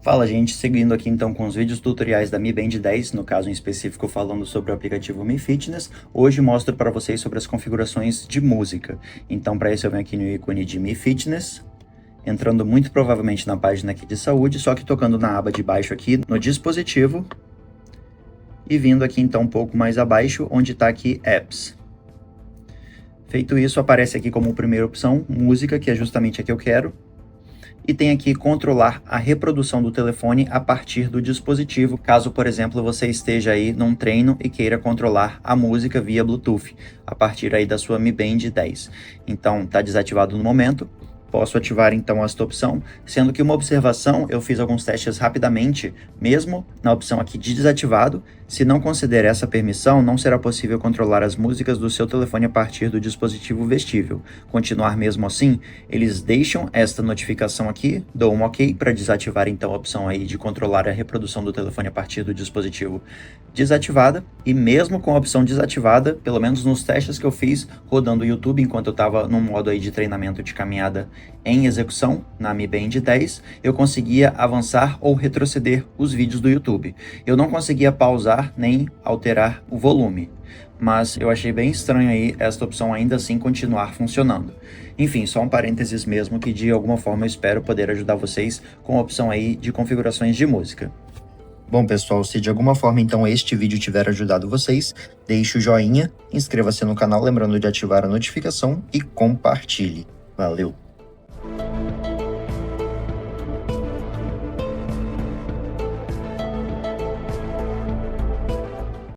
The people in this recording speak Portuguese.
Fala, gente, seguindo aqui então com os vídeos tutoriais da Mi Band 10, no caso em específico falando sobre o aplicativo Mi Fitness. Hoje mostro para vocês sobre as configurações de música. Então para isso eu venho aqui no ícone de Mi Fitness, entrando muito provavelmente na página aqui de saúde, só que tocando na aba de baixo aqui no dispositivo e vindo aqui então um pouco mais abaixo onde está aqui Apps. Feito isso, aparece aqui como primeira opção música, que é justamente a que eu quero. E tem aqui controlar a reprodução do telefone a partir do dispositivo, caso, por exemplo, você esteja aí num treino e queira controlar a música via Bluetooth, a partir aí da sua Mi Band 10. Então, está desativado no momento. Posso ativar então esta opção, sendo que uma observação, eu fiz alguns testes rapidamente, mesmo na opção aqui de desativado. Se não considera essa permissão, não será possível controlar as músicas do seu telefone a partir do dispositivo vestível. Continuar mesmo assim, eles deixam esta notificação aqui, dou um OK para desativar então a opção aí de controlar a reprodução do telefone a partir do dispositivo desativada. E mesmo com a opção desativada, pelo menos nos testes que eu fiz rodando o YouTube enquanto eu estava no modo aí de treinamento de caminhada em execução na Mi Band 10, eu conseguia avançar ou retroceder os vídeos do YouTube. Eu não conseguia pausar nem alterar o volume, mas eu achei bem estranho aí esta opção ainda assim continuar funcionando. Enfim, só um parênteses mesmo, que de alguma forma eu espero poder ajudar vocês com a opção aí de configurações de música. Bom, pessoal, se de alguma forma então este vídeo tiver ajudado vocês, deixe o joinha, inscreva-se no canal lembrando de ativar a notificação e compartilhe. Valeu!